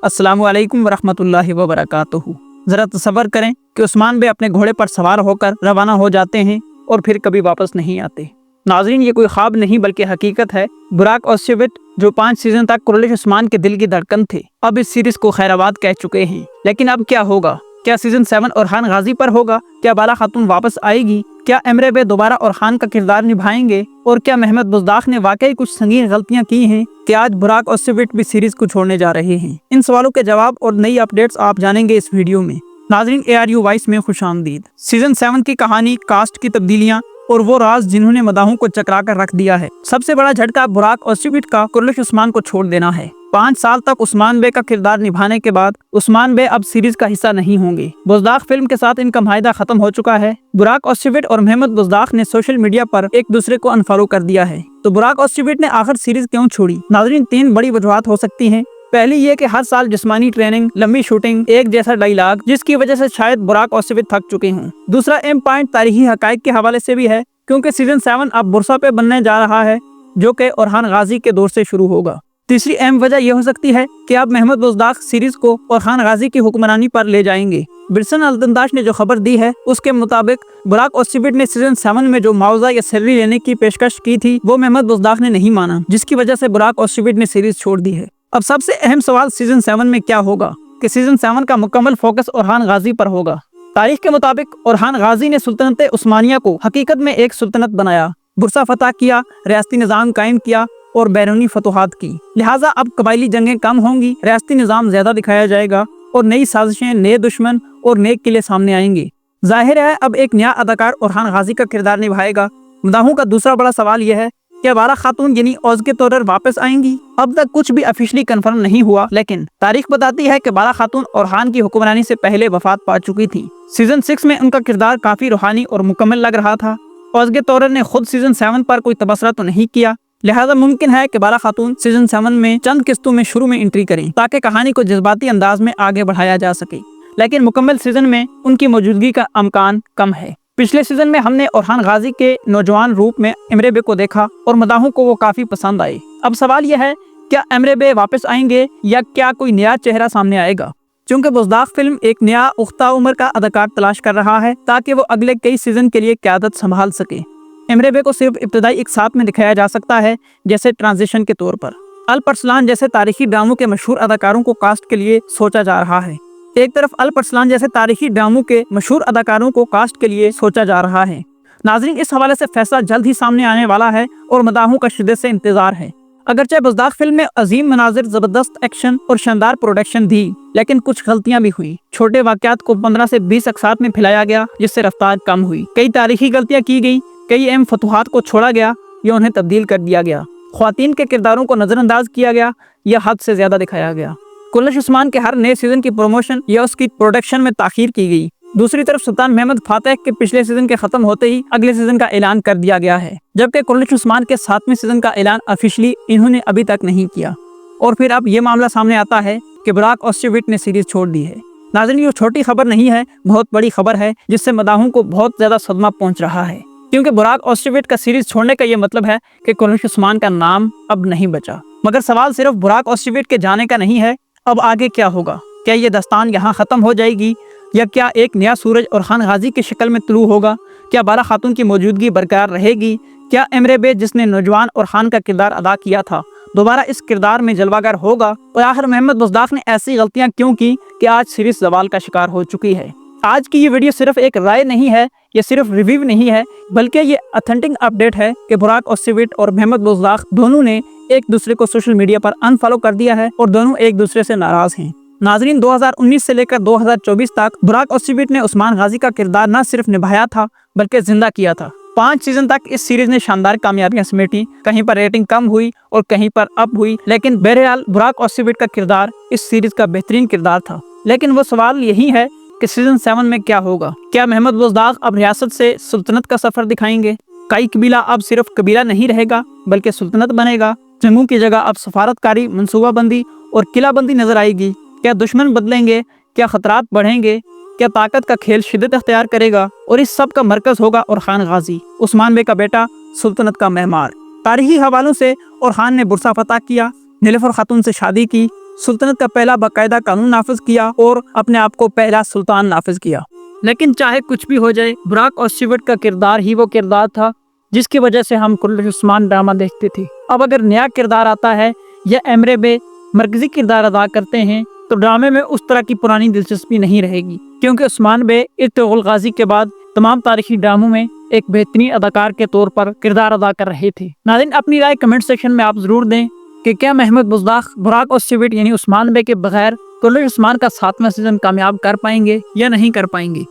अस्सलामु अलैकुम वरहमतुल्लाहि वबरकातुहू। ज़रा तसव्वुर करें कि उस्मान बे अपने घोड़े पर सवार होकर रवाना हो जाते हैं और फिर कभी वापस नहीं आते। नाज़रीन, ये कोई ख्वाब नहीं बल्कि हकीकत है। बुराक ओज़चेविट जो 5 सीज़न तक कुरैश उस्मान के दिल की धड़कन थे, अब इस सीरीज़ को खैराबाद कह चुके हैं। लेकिन अब क्या होगा? क्या सीज़न 7 ओरहान गाजी पर होगा? क्या बाला खातून वापस आएगी? क्या एमरे बे दोबारा ओरहान का किरदार निभाएंगे? और क्या महमद बुज़दाख ने वाकई कुछ संगीन गलतियां की हैं कि आज बुराक ओज़चेविट भी सीरीज को छोड़ने जा रहे हैं? इन सवालों के जवाब और नई अपडेट्स आप जानेंगे इस वीडियो में। नाज़रीन, ARU वॉइस में खुशामदीद। सीजन 7 की कहानी, कास्ट की तब्दीलियां और वो राज जिन्होंने मदाहों को चकरा कर रख दिया है। सबसे बड़ा झटका बुराक ओज़चेविट का कुरैश उस्मान को छोड़ देना है। 5 साल तक उस्मान बे का किरदार निभाने के बाद उस्मान बे अब सीरीज का हिस्सा नहीं होंगे। बुज़दाख फिल्म के साथ इनका माहिदा खत्म हो चुका है। बुराक ओज़चेविट और महमद बुज़दाख ने सोशल मीडिया पर एक दूसरे को अनफॉलो कर दिया है। तो बुराक ओज़चेविट ने आखिर सीरीज क्यों छोड़ी? नाज़रीन, 3 बड़ी वजूहात हो सकती हैं। पहली ये कि हर साल जिस्मानी ट्रेनिंग, लंबी शूटिंग, एक जैसा डायलॉग, जिसकी वजह से शायद बुराक ओज़चेविट थक चुके हों। दूसरा अहम पॉइंट तारीखी हकायक के हवाले से भी है, क्योंकि सीजन 7 अब बुरसा पे बनने जा रहा है, जो कि ओरहान गाजी के दौर से शुरू होगा। तीसरी अहम वजह यह हो सकती है कि अब महमद बुज़दाख सीरीज को ओरहान गाजी की हुक्मरानी पर ले जाएंगे। बिरसन अल-दंदाश ने जो खबर दी है उसके मुताबिक बुराक ओज़चेविट ने सीजन 7 में जो मुआवजा या सैलरी लेने की पेशकश की थी वो महमद बुज़दाख ने नहीं माना, जिसकी वजह से बुराक ओज़चेविट ने सीरीज छोड़ दी है। अब सबसे अहम सवाल सीजन 7 में क्या होगा कि सीजन 7 का मुकम्मल फोकस ओरहान गाजी पर होगा। तारीख के मुताबिक ओरहान गाजी ने सुल्तनत उस्मानिया को हकीकत में एक सुल्तनत बनाया, बुरसा फतह किया, रियासती निज़ाम कायम किया और बैरूनी फतूहात की। लिहाजा अब कबायली जंगें कम होंगी, रियासती निज़ाम ज्यादा दिखाया जाएगा और नई साजिशें, नए दुश्मन और नए किले सामने आएंगे। जाहिर है अब एक नया अदाकार ओरहान गाजी का किरदार निभाएगा। मदाहों का दूसरा बड़ा सवाल यह है कि बाला खातून यानी औज़ के तौर पर वापस आएंगी। अब तक कुछ भी ऑफिशियली कंफर्म नहीं हुआ, लेकिन तारीख बताती है कि बाला खातून ओरहान की हुक्मरानी से पहले वफात पा चुकी थी। सीजन 6 में उनका किरदार काफी रूहानी और मुकम्मल लग रहा था। औज़ के तौर ने खुद सीजन 7 पर कोई तबसरा तो नहीं किया, लिहाजा मुमकिन है कि बाला खातून सीजन 7 में चंद किस्तों में शुरू में एंट्री करें ताकि कहानी को जज्बाती अंदाज में आगे बढ़ाया जा सके। लेकिन मुकम्मल सीजन में उनकी मौजूदगी का इम्कान कम है। पिछले सीजन में हमने ओरहान गाजी के नौजवान रूप में एमरे बे को देखा और मदाहों को वो काफी पसंद आए। अब सवाल यह है, क्या एमरे बे वापस आएंगे या क्या कोई नया चेहरा सामने आएगा? चूंकि बुज़दाख फिल्म एक नया उख्ता उम्र का अदाकार तलाश कर रहा है ताकि वो अगले कई सीजन के लिए क़यादत संभाल सके। एमरे बे को सिर्फ इब्तदाई एक साथ में दिखाया जा सकता है, जैसे ट्रांजिशन के तौर पर। अल-परसलान जैसे तारीखी ड्रामों के मशहूर अदाकारों को कास्ट के लिए सोचा जा रहा है। एक तरफ अल-परसलान जैसे तारीखी ड्रामों के मशहूर अदाकारों को कास्ट के लिए सोचा जा रहा है। नाज़रीन, इस हवाले से फैसला जल्द ही सामने आने वाला है और मदाहों का शिद्दत से इंतजार है। अगरचे बुज़दाख फिल्म में अजीम मनाजिर, जबरदस्त एक्शन और शानदार प्रोडक्शन थी, लेकिन कुछ गलतियां भी हुई। छोटे वाक़यात को 15 से 20 अक़सात में फैलाया गया, जिससे रफ्तार कम हुई। कई तारीखी गलतियां की गई, कई अहम फतूहात को छोड़ा गया या उन्हें तब्दील कर दिया गया। ख्वातीन के किरदारों को नज़रअंदाज किया गया या हद से ज्यादा दिखाया गया। कुरैश उस्मान के हर नए सीजन की प्रमोशन या उसकी प्रोडक्शन में ताखीर की गई। दूसरी तरफ सुल्तान महमद फातेह के पिछले सीजन के खत्म होते ही अगले सीजन का ऐलान कर दिया गया है, जबकि कुरैश उस्मान के 7वें सीजन का ऐलान ऑफिशियली इन्होंने अभी तक नहीं किया। और फिर अब ये मामला सामने आता है कि बुराक ओज़चेविट ने सीरीज छोड़ दी है। नाज़रीन, ये छोटी खबर नहीं है, बहुत बड़ी खबर है, जिससे मदाहों को बहुत ज्यादा सदमा पहुंच रहा है। क्योंकि बुराक ओज़चेविट का सीरीज छोड़ने का ये मतलब है कि कुरैश उस्मान का नाम अब नहीं बचा। मगर सवाल सिर्फ बुराक ओज़चेविट के जाने का नहीं है, अब आगे क्या होगा? क्या ये दास्तान यहाँ खत्म हो जाएगी या क्या एक नया सूरज ओरहान गाजी की शक्ल में तुलू होगा? क्या बाला खातून की मौजूदगी बरकरार रहेगी? क्या एमरे बे, जिसने नौजवान ओरहान का किरदार अदा किया था, दोबारा इस किरदार में जलवागर होगा? और आखिर महमद बुज़दाख ने ऐसी गलतियां क्यों की कि आज सीरीज ज़वाल का शिकार हो चुकी है? आज की ये वीडियो सिर्फ एक राय नहीं है, ये सिर्फ रिव्यू नहीं है, बल्कि ये ऑथेंटिक अपडेट है कि बुराक ओज़चेविट और महमद बुज़दाख दोनों ने एक दूसरे को सोशल मीडिया पर अनफॉलो कर दिया है और दोनों एक दूसरे से नाराज हैं। नाज़रीन, 2019 से लेकर 2024 तक बुराक ओज़चेविट ने उस्मान गाजी का किरदार न सिर्फ निभाया था बल्कि जिंदा किया था। 5 सीजन तक इस सीरीज ने शानदार कामयाबियां समेटी। कहीं पर रेटिंग कम हुई और कहीं पर अप हुई, लेकिन बहरहाल बुराक ओज़चेविट का किरदार इस सीरीज का बेहतरीन किरदार था। लेकिन वो सवाल यही है कि सीजन 7 में क्या होगा? क्या महमद बुज़दाख अब रियासत से सुल्तनत का सफर दिखाएंगे? कई कबीला अब सिर्फ कबीला नहीं रहेगा बल्कि सुल्तनत बनेगा। जंगों की जगह अब सफारतकारी, मनसूबाबंदी और किलाबंदी नजर आएगी। क्या दुश्मन बदलेंगे? क्या खतरात बढ़ेंगे? क्या ताकत का खेल शिद्दत अख्तियार करेगा? और इस सब का मरकज होगा ओरहान गाजी, उस्मान बे का बेटा, सुल्तनत का मेहमान। तारीखी हवालों से ओरहान ने बुरसा फतह किया, नीलुफर खातून से शादी की, سلطنت کا پہلا باقاعدہ قانون نافذ کیا اور اپنے آپ کو پہلا سلطان نافذ کیا۔ لیکن چاہے کچھ بھی ہو جائے، براک اوسٹریوٹ کا کردار ہی وہ کردار تھا جس کی وجہ سے ہم کلش عثمان ڈرامہ دیکھتے تھے۔ اب اگر نیا کردار آتا ہے یا ایمرے بے مرکزی کردار ادا کرتے ہیں تو ڈرامے میں اس طرح کی پرانی دلچسپی نہیں رہے گی، کیونکہ عثمان بے ارطغرل غازی کے بعد تمام تاریخی ڈراموں میں ایک بہترین اداکار کے طور پر کردار ادا کر رہے تھے۔ ناظرین، اپنی رائے کمنٹ سیکشن میں آپ ضرور دیں کہ کیا محمد بزداخ براک اوسٹریوٹ یعنی عثمان بے کے بغیر کلش عثمان کا 7واں سیزن کامیاب کر پائیں گے یا نہیں کر پائیں گے؟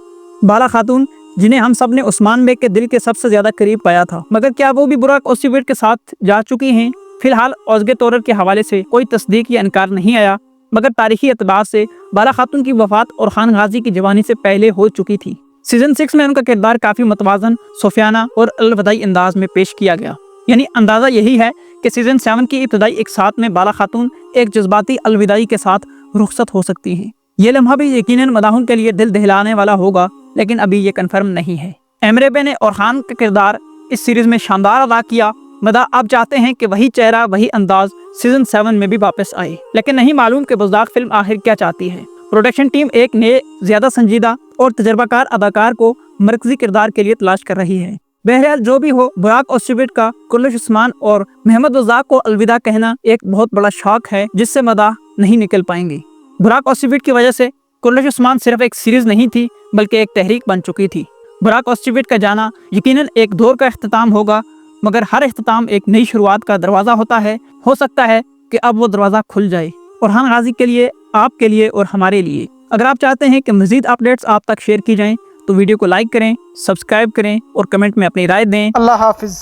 بالا خاتون، جنہیں ہم سب نے عثمان بے کے دل کے سب سے زیادہ قریب پایا تھا، مگر کیا وہ بھی براک اوسٹریوٹ کے ساتھ جا چکی ہیں؟ فی الحال اوزگے تورر کے حوالے سے کوئی تصدیق یا انکار نہیں آیا، مگر تاریخی اعتبار سے بالا خاتون کی وفات اور خان غازی کی جوانی سے پہلے ہو چکی تھی۔ سیزن 6 میں ان کا کردار کافی متوازن، صوفیانہ اور الوداعی انداز میں پیش کیا گیا، یعنی اندازہ یہی ہے کہ سیزن 7 کی ابتدائی ایک ساتھ میں بالا خاتون ایک جذباتی الوداعی کے ساتھ رخصت ہو سکتی ہیں۔ یہ لمحہ بھی یقیناً مداحوں کے لیے دل دہلانے والا ہوگا، لیکن ابھی یہ کنفرم نہیں ہے۔ ایمرے بے نے اورخان کا کردار اس سیریز میں شاندار ادا کیا۔ مداح اب چاہتے ہیں کہ وہی چہرہ، وہی انداز سیزن 7 میں بھی واپس آئے، لیکن نہیں معلوم کہ بزداخ فلم آخر کیا چاہتی ہے۔ پروڈکشن ٹیم ایک نئے، زیادہ سنجیدہ اور تجربہ کار اداکار کو مرکزی کردار کے لیے تلاش کر رہی ہے۔ بہرحال جو بھی ہو، براک اوسٹریوٹ کا کلش عثمان اور محمد بزداخ کو الوداع کہنا ایک بہت بڑا شاک ہے جس سے مداح نہیں نکل پائیں گے۔ براک اوسٹریوٹ کی وجہ سے کلش عثمان صرف ایک سیریز نہیں تھی بلکہ ایک تحریک بن چکی تھی۔ براک اوسٹریوٹ کا جانا یقیناً ایک دور کا اختتام ہوگا، مگر ہر اختتام ایک نئی شروعات کا دروازہ ہوتا ہے۔ ہو سکتا ہے کہ اب وہ دروازہ کھل جائے، اورخان غازی کے لیے، آپ کے لیے اور ہمارے لیے۔ اگر آپ چاہتے ہیں کہ مزید اپڈیٹس آپ تک شیئر کی جائیں تو ویڈیو کو لائک کریں، سبسکرائب کریں اور کمنٹ میں اپنی رائے دیں۔ اللہ حافظ۔